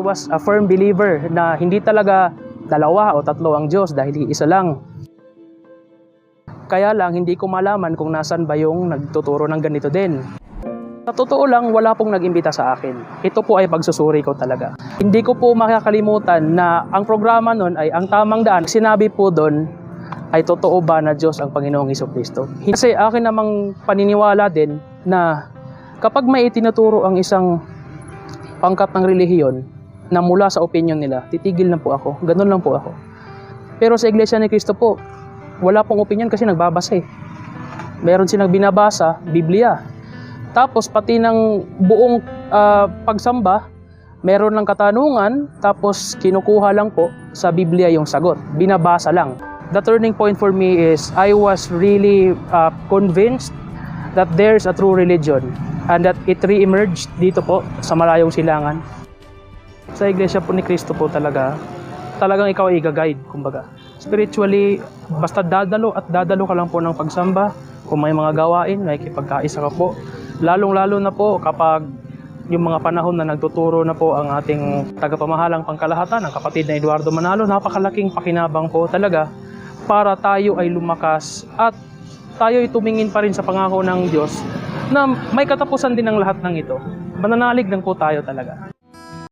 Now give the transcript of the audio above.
was a firm believer na hindi talaga dalawa o tatlo ang Diyos dahil isa lang. Kaya lang hindi ko malaman kung nasan ba yung nagtuturo ng ganito din. Sa totoo lang, wala pong nag-imbita sa akin. Ito po ay pagsusuri ko talaga. Hindi ko po makakalimutan na ang programa nun ay ang tamang daan. Sinabi po doon ay totoo ba na Diyos ang Panginoong Hesukristo. Kasi akin namang paniniwala din na kapag may itinuturo ang isang pangkat ng relihiyon na mula sa opinion nila, titigil na po ako. Ganun lang po ako. Pero sa Iglesia ni Cristo po, wala pong opinion kasi nagbabasa eh. Meron silang binabasa, Biblia. Tapos pati ng buong pagsamba, meron lang katanungan, tapos kinukuha lang po sa Biblia yung sagot. Binabasa lang. The turning point for me is I was really convinced that there's a true religion and that it re-emerged dito po sa Malayong Silangan. Sa Iglesia po ni Cristo po talagang ikaw ay i-guide, kumbaga. Spiritually, basta dadalo ka lang po ng pagsamba. Kung may mga gawain, nakikipagkaisa ka po. Lalong-lalo na po kapag yung mga panahon na nagtuturo na po ang ating tagapamahalang pangkalahatan, ang kapatid na Eduardo Manalo, napakalaking pakinabang po talaga para tayo ay lumakas at tayo ay tumingin pa rin sa pangako ng Diyos na may katapusan din ang lahat ng ito. Mananalig lang po tayo talaga.